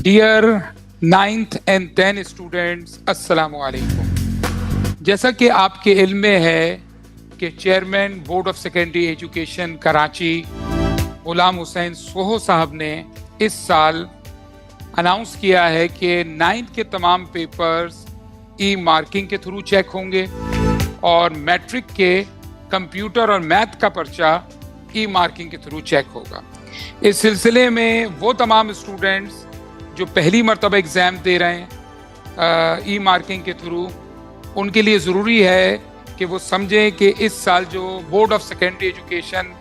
Dear 9th and 10th students, अस्सलामु अलैकुम। जैसा कि आपके इल्म में है कि chairman board of secondary education Karachi Ghulam Hussain Soho साहब ने इस साल अनाउंस किया है कि 9th के तमाम पेपर्स ई मार्किंग के थ्रू चेक होंगे और मैट्रिक के कंप्यूटर और मैथ का पर्चा ई मार्किंग के थ्रू चेक होगा। इस सिलसिले में वो तमाम स्टूडेंट्स जो पहली मरतबा एग्ज़ाम दे रहे हैं ई मार्किंग के थ्रू, उनके लिए ज़रूरी है कि वो समझें कि इस साल जो board of secondary education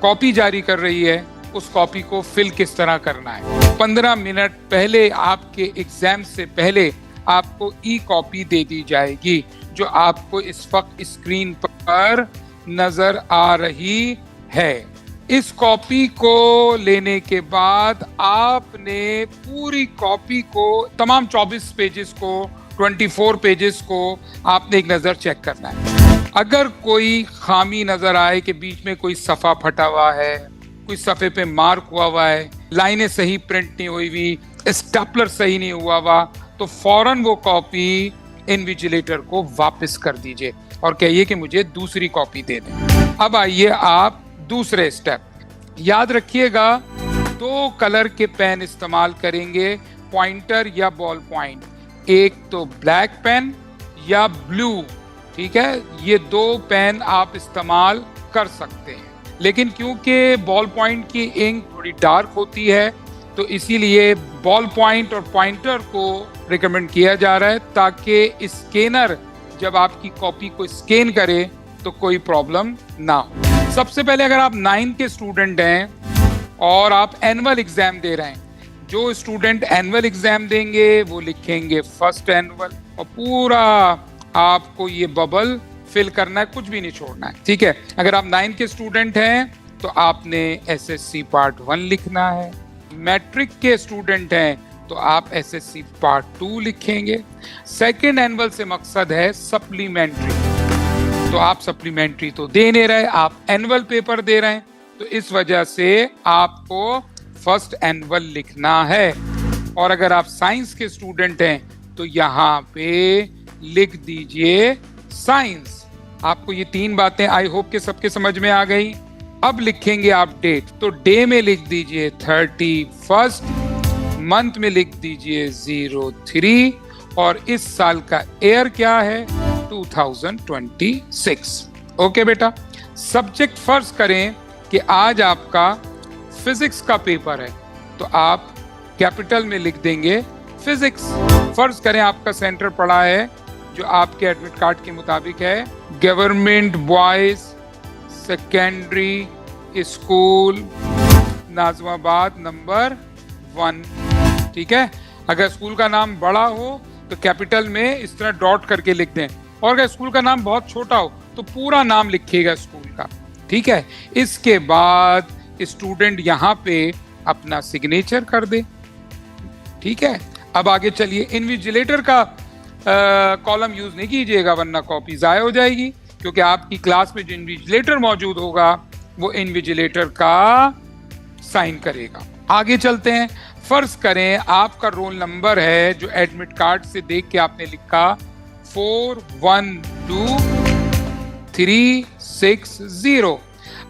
copy जारी कर रही है उस कॉपी को फिल किस तरह करना है। 15 मिनट पहले आपके एग्ज़ाम से पहले आपको ई कॉपी दे दी जाएगी जो आपको इस वक्त स्क्रीन पर नज़र आ रही है। इस कॉपी को लेने के बाद आपने पूरी कॉपी को, तमाम 24 पेजेस को, 24 पेजेस को आपने एक नज़र चेक करना है। अगर कोई खामी नज़र आए कि बीच में कोई सफ़ा फटा हुआ है, कोई सफ़े पे मार्क हुआ है, लाइनें सही प्रिंट नहीं हुई हुई, स्टेपलर सही नहीं हुआ, तो फौरन वो कॉपी इन्विजिलेटर को वापस कर दीजिए और कहिए कि मुझे दूसरी कॉपी दे दें। अब आइए आप दूसरे स्टेप, याद रखिएगा 2 कलर के पेन इस्तेमाल करेंगे, पॉइंटर या बॉल पॉइंट। एक तो ब्लैक पेन या ब्लू, ठीक है, ये 2 पेन आप इस्तेमाल कर सकते हैं। लेकिन क्योंकि बॉल पॉइंट की इंक थोड़ी डार्क होती है तो इसीलिए बॉल पॉइंट और पॉइंटर को रिकमेंड किया जा रहा है ताकि स्कैनर जब आपकी कॉपी को स्कैन करे तो कोई प्रॉब्लम ना हो। सबसे पहले अगर आप 9th के स्टूडेंट हैं और आप एनुअल एग्जाम दे रहे हैं, जो स्टूडेंट एनुअल एग्जाम देंगे वो लिखेंगे फर्स्ट एनुअल और पूरा आपको ये बबल फिल करना है, कुछ भी नहीं छोड़ना है, ठीक है। अगर आप 9th के स्टूडेंट हैं तो आपने एसएससी पार्ट 1 लिखना है। मैट्रिक के स्टूडेंट हैं तो आप एसएससी पार्ट 2 लिखेंगे। सेकेंड एनुअल से मकसद है सप्लीमेंट्री, तो आप सप्लीमेंट्री तो दे नहीं रहे, आप एनुअल पेपर दे रहे हैं, तो इस वजह से आपको फर्स्ट एनुअल लिखना है। और अगर आप साइंस के स्टूडेंट हैं तो यहाँ पे लिख दीजिए साइंस। आपको ये 3 बातें आई होप के सबके समझ में आ गई। अब लिखेंगे आप डेट, तो डे में लिख दीजिए 31, मंथ में लिख दीजिए 03 और इस साल का ईयर क्या है 2026। ओके बेटा, सब्जेक्ट फर्ज करें कि आज आपका फिजिक्स का पेपर है तो आप कैपिटल में लिख देंगे फिजिक्स। फर्ज करें आपका सेंटर पड़ा है जो आपके एडमिट कार्ड के मुताबिक है government boys secondary school Nazimabad number 1, ठीक है। अगर स्कूल का नाम बड़ा हो तो कैपिटल में इस तरह डॉट करके लिख दें और अगर स्कूल का नाम बहुत छोटा हो तो पूरा नाम लिखिएगा स्कूल का, ठीक है। इसके बाद स्टूडेंट यहाँ पे अपना सिग्नेचर कर दे, ठीक है। अब आगे चलिए, इन्विजिलेटर का कॉलम यूज नहीं कीजिएगा वरना कॉपी ज़ाया हो जाएगी, क्योंकि आपकी क्लास में जो इन्विजिलेटर मौजूद होगा वो इन्विजिलेटर का साइन करेगा। आगे चलते हैं। फर्ज करें आपका रोल नंबर है जो एडमिट कार्ड से देख के आपने लिखा 412360।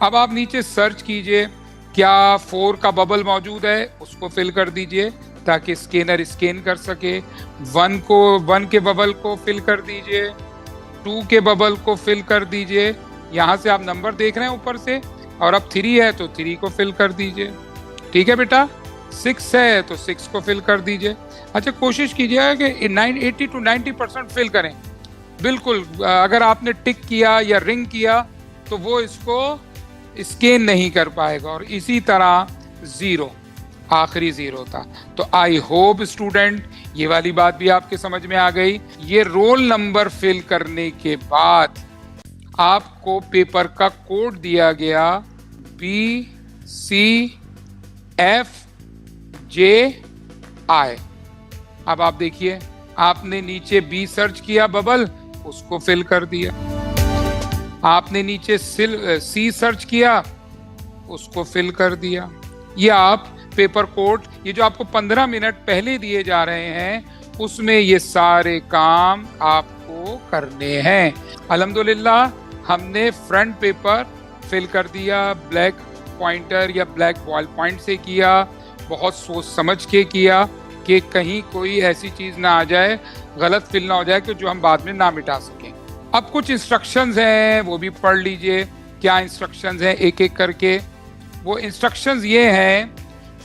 अब आप नीचे सर्च कीजिए, क्या 4 का बबल मौजूद है, उसको फिल कर दीजिए ताकि स्कैनर स्कैन कर सके। 1 के बबल को फिल कर दीजिए, 2 के बबल को फिल कर दीजिए, यहाँ से आप नंबर देख रहे हैं ऊपर से, और अब 3 है तो 3 को फिल कर दीजिए, ठीक है बेटा। 6 है तो 6 को फिल कर दीजिए। अच्छा, कोशिश कीजिएगा कि 80 to 90% फिल करें। बिल्कुल, अगर आपने टिक किया या रिंग किया तो वो इसको स्कैन नहीं कर पाएगा, और इसी तरह 0 आखिरी 0 था। तो आई होप स्टूडेंट ये वाली बात भी आपके समझ में आ गई। ये रोल नंबर फिल करने के बाद आपको पेपर का कोड दिया गया BCFJI। अब आप देखिए, आपने नीचे B सर्च किया बबल, उसको फिल कर दिया। आपने नीचे C सर्च किया, उसको फिल कर दिया। ये आप पेपर कोड, ये जो आपको 15 मिनट पहले दिए जा रहे हैं उसमें ये सारे काम आपको करने हैं। अल्हम्दुलिल्लाह हमने फ्रंट पेपर फिल कर दिया, ब्लैक पॉइंटर या ब्लैक बॉल पॉइंट से किया, बहुत सोच समझ के किया कि कहीं कोई ऐसी चीज़ ना आ जाए, गलत फिल ना हो जाए कि जो हम बाद में ना मिटा सकें। अब कुछ इंस्ट्रक्शंस हैं वो भी पढ़ लीजिए। क्या इंस्ट्रक्शंस हैं एक एक करके। वो इंस्ट्रक्शंस ये हैं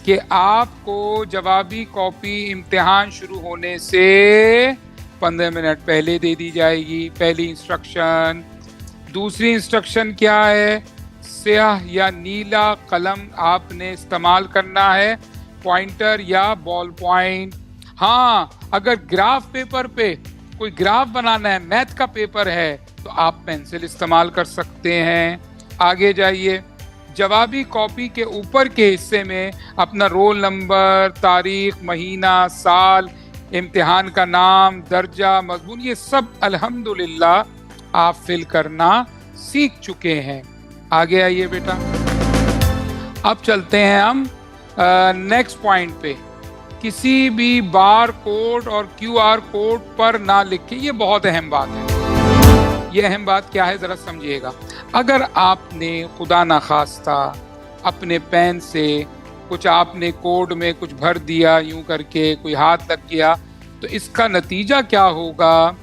कि आपको जवाबी कॉपी इम्तिहान शुरू होने से 15 मिनट पहले दे दी जाएगी, पहली इंस्ट्रक्शन। दूसरी इंस्ट्रक्शन क्या है, स्याह या नीला कलम आपने इस्तेमाल करना है, पॉइंटर या बॉल पॉइंट। हाँ, अगर ग्राफ पेपर पे कोई ग्राफ बनाना है, मैथ का पेपर है, तो आप पेंसिल इस्तेमाल कर सकते हैं। आगे जाइए, जवाबी कॉपी के ऊपर के हिस्से में अपना रोल नंबर, तारीख, महीना, साल, इम्तिहान का नाम, दर्जा, मजमून, ये सब अल्हम्दुलिल्लाह आप फिल करना सीख चुके हैं। आगे आइए बेटा, अब चलते हैं हम नेक्स्ट पॉइंट पे। किसी भी बार कोड और QR कोड पर ना लिखे, ये बहुत अहम बात है। ये अहम बात क्या है जरा समझिएगा। अगर आपने खुदा ना खास्ता अपने पेन से कुछ आपने कोड में कुछ भर दिया, यूं करके कोई हाथ लग गया, तो इसका नतीजा क्या होगा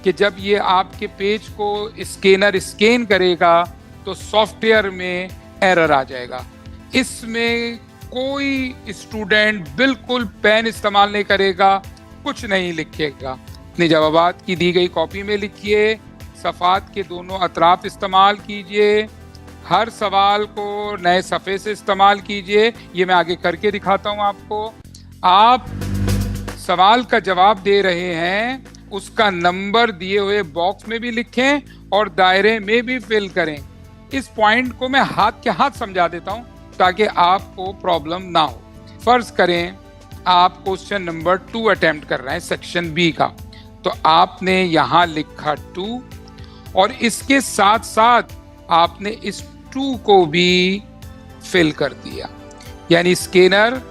कि जब ये आपके पेज को स्कैनर स्कैन करेगा तो सॉफ्टवेयर में एरर आ जाएगा। इसमें कोई स्टूडेंट बिल्कुल पेन इस्तेमाल नहीं करेगा, कुछ नहीं लिखेगा। अपने जवाबात की दी गई कॉपी में लिखिए, सफ़ात के दोनों अतराफ इस्तेमाल कीजिए, हर सवाल को नए सफ़े से इस्तेमाल कीजिए। ये मैं आगे करके दिखाता हूँ आपको। आप सवाल का जवाब दे रहे हैं, उसका नंबर दिए हुए बॉक्स में भी लिखें और दायरे में भी फिल करें। इस पॉइंट को मैं हाथ के हाथ समझा देता हूँ ताकि आपको प्रॉब्लम ना हो। फर्ज करें आप क्वेश्चन नंबर 2 अटेम्प्ट कर रहे हैं सेक्शन बी का, तो आपने यहाँ लिखा 2 और इसके साथ साथ आपने इस 2 को भी फिल कर दिया। यानी स्कैनर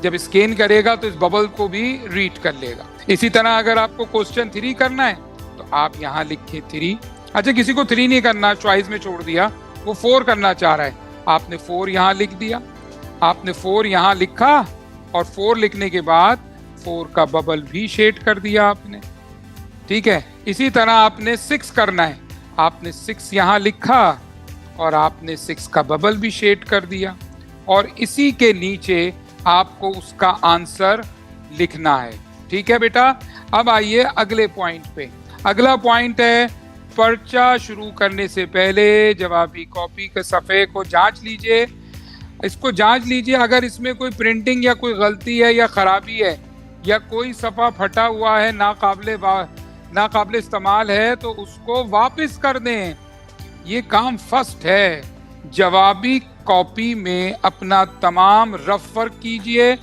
जब स्कैन करेगा तो इस बबल को भी रीड कर लेगा। इसी तरह अगर आपको क्वेश्चन 3 करना है तो आप यहाँ लिखे 3। अच्छा, किसी को 3 नहीं करना, चॉइस में छोड़ दिया, वो 4 करना चाह रहा है, आपने 4 यहाँ लिख दिया। आपने 4 यहाँ लिखा और 4 लिखने के बाद 4 का बबल भी शेड कर दिया आपने। ठीक है, इसी तरह आपने 6 करना है, आपने 6 यहाँ लिखा और आपने 6 का बबल भी शेड कर दिया और इसी के नीचे आपको उसका आंसर लिखना है। ठीक है बेटा, अब आइए अगले पॉइंट पे। अगला पॉइंट है, पर्चा शुरू करने से पहले जवाबी कॉपी के सफ़े को जांच लीजिए। इसको जांच लीजिए, अगर इसमें कोई प्रिंटिंग या कोई गलती है या ख़राबी है या कोई सफ़ा फटा हुआ है, नाकाबिल इस्तेमाल है, तो उसको वापस कर दें। ये काम फर्स्ट है। जवाबी कॉपी में अपना तमाम रफ वर्क कीजिए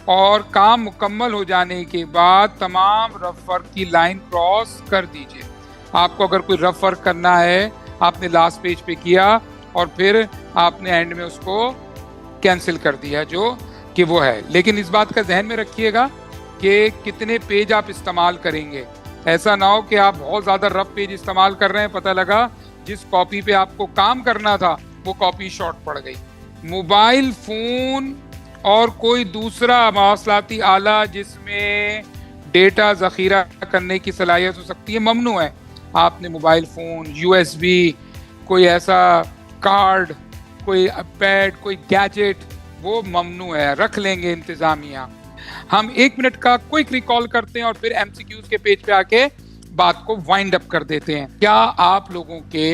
और काम मुकम्मल हो जाने के बाद तमाम रफ वर्क की लाइन क्रॉस कर दीजिए। आपको अगर कोई रफ वर्क करना है, आपने लास्ट पेज पे किया और फिर आपने एंड में उसको कैंसिल कर दिया जो कि वो है, लेकिन इस बात का ध्यान में रखिएगा कि कितने पेज आप इस्तेमाल करेंगे। ऐसा ना हो कि आप बहुत ज़्यादा रफ पेज इस्तेमाल कर रहे हैं, पता लगा जिस कॉपी पे आपको काम करना था वो कॉपी शॉर्ट पड़ गई। मोबाइल फ़ोन और कोई दूसरा मवासलाती आला जिसमें डेटा ज़ख़ीरा करने की सलाहियत हो सकती है, ममनू है। आपने मोबाइल फ़ोन, USB, कोई ऐसा कार्ड, कोई पैड, कोई गैजेट, वो ममनू है, रख लेंगे इंतज़ामिया। हम 1 मिनट का क्विक रिकॉल करते हैं और फिर MCQs के पेज पे आके बात को वाइंड अप कर देते हैं। क्या आप लोगों के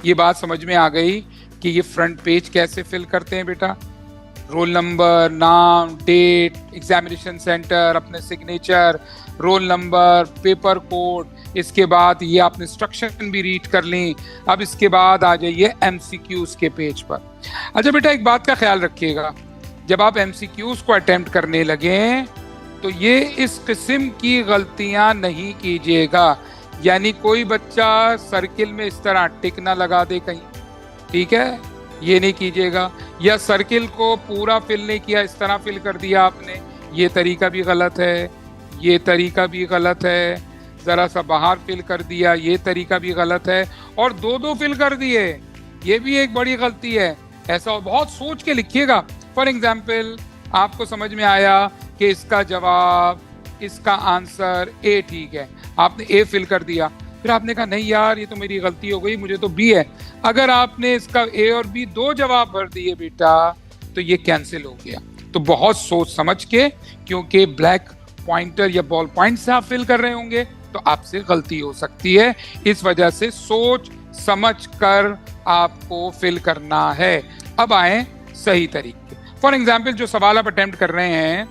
ये बात समझ में आ गई कि ये फ्रंट पेज कैसे फिल करते हैं बेटा? रोल नंबर, नाम, डेट, एग्जामिनेशन सेंटर, अपने signature, roll number, paper code, इसके बाद ये आपने इंस्ट्रक्शन भी रीड कर ली। अब इसके बाद आ जाइए MCQs के पेज पर। अच्छा बेटा, एक बात का ख्याल रखिएगा, जब आप MCQs को अटेम्प्ट करने लगें तो ये इस किस्म की गलतियां नहीं कीजिएगा। यानी कोई बच्चा सर्किल में इस तरह टिक ना लगा दे कहीं, ठीक है, ये नहीं कीजिएगा। या सर्किल को पूरा फिल नहीं किया, इस तरह फिल कर दिया आपने, ये तरीका भी गलत है, ये तरीका भी गलत है। ज़रा सा बाहर फिल कर दिया, ये तरीका भी गलत है। और दो दो फिल कर दिए, ये भी एक बड़ी गलती है। ऐसा बहुत सोच के लिखिएगा। फॉर एग्जाम्पल, आपको समझ में आया कि इसका जवाब, इसका आंसर ए ठीक है, आपने ए फिल कर दिया, फिर आपने कहा नहीं यार ये तो मेरी गलती हो गई, मुझे तो बी है। अगर आपने इसका ए और बी दो जवाब भर दिए बेटा, तो ये कैंसिल हो गया। तो बहुत सोच समझ के, क्योंकि ब्लैक पॉइंटर या बॉल पॉइंट से आप फिल कर रहे होंगे तो आपसे गलती हो सकती है। इस वजह से सोच समझ कर आपको फिल करना है। अब आए सही तरीके। फॉर एग्जाम्पल, जो सवाल आप अटेम्प्ट कर रहे हैं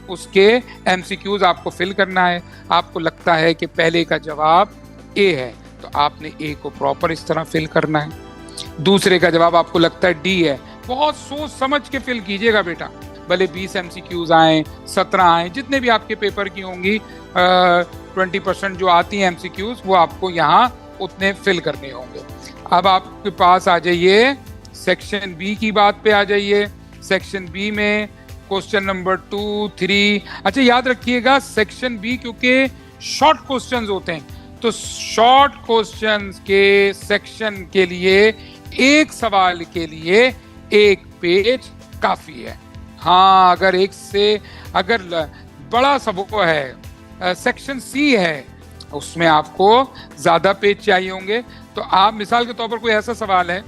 उसके एमसीक्यूज आपको फिल करना है। आपको लगता है कि पहले का जवाब ए है, तो आपने ए को प्रॉपर इस तरह फिल करना है। दूसरे का जवाब आपको लगता है डी है, बहुत सोच समझ के फिल कीजिएगा बेटा। भले 20 एमसीक्यूज आए, 17 आए, जितने भी आपके पेपर की होंगी 20% जो आती हैं एमसीक्यूज, वो आपको यहाँ उतने फिल करने होंगे। अब आपके पास आ जाइए सेक्शन बी की बात पे आ जाइए। सेक्शन बी में क्वेश्चन नंबर 2, 3, अच्छा याद रखिएगा सेक्शन बी क्योंकि शॉर्ट क्वेश्चंस होते हैं, तो शॉर्ट क्वेश्चंस के सेक्शन के लिए एक सवाल के लिए एक पेज काफी है। हाँ, अगर एक से अगर बड़ा सब वो है, सेक्शन सी है, उसमें आपको ज्यादा पेज चाहिए होंगे। तो आप मिसाल के तौर पर कोई ऐसा सवाल है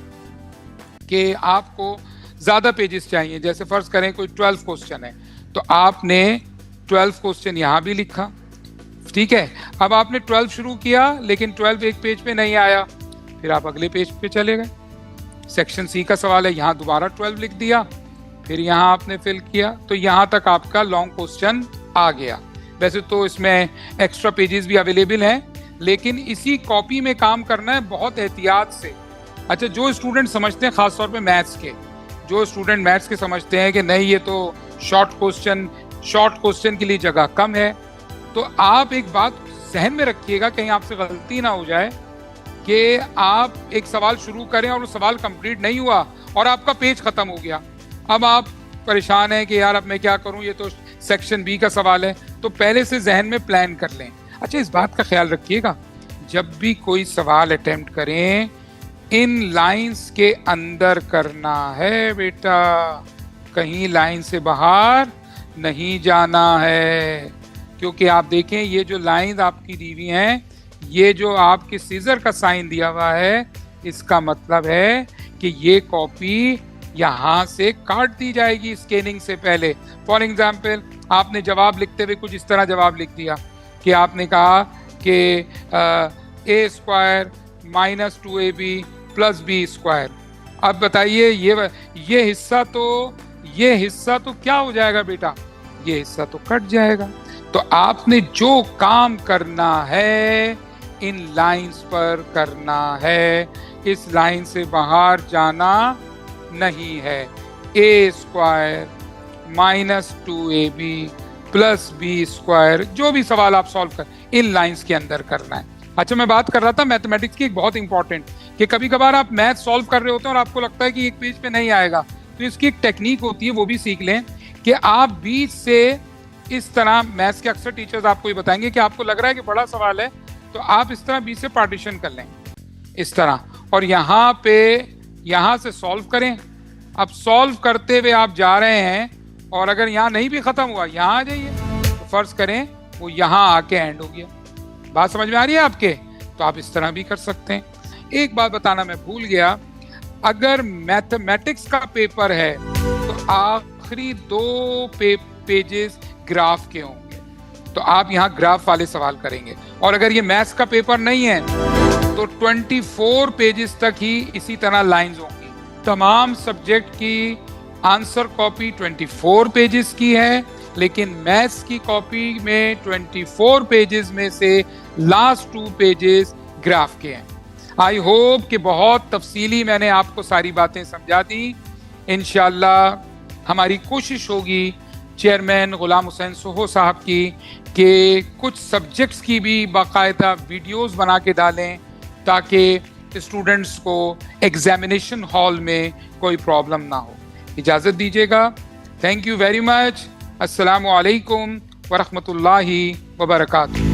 कि आपको ज्यादा पेजेस चाहिए, जैसे फर्ज करें कोई 12 क्वेश्चन है, तो आपने 12 क्वेश्चन यहाँ भी लिखा, ठीक है। अब आपने 12 शुरू किया लेकिन 12 एक पेज पे नहीं आया, फिर आप अगले पेज पे चले गए। सेक्शन सी का सवाल है, यहाँ दोबारा 12 लिख दिया, फिर यहाँ आपने फिल किया, तो यहाँ तक आपका लॉन्ग क्वेश्चन आ गया। वैसे तो इसमें एक्स्ट्रा पेजेस भी अवेलेबल हैं, लेकिन इसी कॉपी में काम करना है बहुत एहतियात से। अच्छा, जो स्टूडेंट समझते हैं, खासतौर पे मैथ्स के, जो स्टूडेंट मैथ्स के समझते हैं कि नहीं ये तो शॉर्ट क्वेश्चन के लिए जगह कम है, तो आप एक बात जहन में रखिएगा, कहीं आपसे गलती ना हो जाए कि आप एक सवाल शुरू करें और वो सवाल कंप्लीट नहीं हुआ और आपका पेज खत्म हो गया। अब आप परेशान हैं कि यार अब मैं क्या करूं, ये तो सेक्शन बी का सवाल है। तो पहले से जहन में प्लान कर लें। अच्छा, इस बात का ख्याल रखिएगा, जब भी कोई सवाल अटेम्प्ट करें, इन लाइंस के अंदर करना है बेटा, कहीं लाइन से बाहर नहीं जाना है। क्योंकि आप देखें ये जो लाइन आपकी दी हुई हैं, ये जो आपके सीजर का साइन दिया हुआ है, इसका मतलब है कि ये कॉपी यहाँ से काट दी जाएगी स्कैनिंग से पहले। फॉर एग्जाम्पल, आपने जवाब लिखते हुए कुछ इस तरह जवाब लिख दिया कि आपने कहा कि A square minus 2ab plus B square. अब बताइए ये हिस्सा तो क्या हो जाएगा बेटा, ये हिस्सा तो कट जाएगा। तो आपने जो काम करना है इन लाइंस पर करना है, इस लाइन से बाहर जाना नहीं है। A square minus 2ab plus B square, जो भी सवाल आप सॉल्व कर, इन लाइंस के अंदर करना है। अच्छा, मैं बात कर रहा था मैथमेटिक्स की एक बहुत इंपॉर्टेंट, कि कभी कभार आप मैथ सॉल्व कर रहे होते हैं और आपको लगता है कि एक पेज पे नहीं आएगा, तो इसकी एक टेक्निक होती है, वो भी सीख लें कि आप बीच से इस तरह, मैथ्स के अक्सर टीचर्स आपको ये बताएंगे कि आपको लग रहा है कि बड़ा सवाल है, तो आप इस तरह बीच से पार्टीशन कर लें इस तरह, और यहाँ पे यहाँ से सॉल्व करें। अब सॉल्व करते हुए आप जा रहे हैं और अगर यहाँ नहीं भी खत्म हुआ, यहाँ आ जाइए, तो फर्ज करें वो यहाँ आके एंड हो गया। बात समझ में आ रही है आपके? तो आप इस तरह भी कर सकते हैं। एक बात बताना मैं भूल गया, अगर मैथमेटिक्स का पेपर है तो आखिरी 2 पेजेस ग्राफ के होंगे, तो आप यहाँ ग्राफ वाले सवाल करेंगे। और अगर ये मैथ्स का पेपर नहीं है तो 24 पेजेस तक ही इसी तरह लाइंस होंगी। तमाम सब्जेक्ट की आंसर कॉपी 24 पेजेस की है, लेकिन मैथ्स की कॉपी में 24 पेजेस में से लास्ट 2 पेजेस ग्राफ के हैं। आई होप कि बहुत तफसीली मैंने आपको सारी बातें समझा दी। इंशाल्लाह हमारी कोशिश होगी चेयरमैन गुलाम हुसैन सोहो साहब की कि कुछ सब्जेक्ट्स की भी बाकायदा वीडियोस बना के डालें, ताकि स्टूडेंट्स को एग्जामिनेशन हॉल में कोई प्रॉब्लम ना हो। इजाज़त दीजिएगा। Thank you very much. अस्सलामु अलैकुम व रहमतुल्लाहि व बरकातुहू।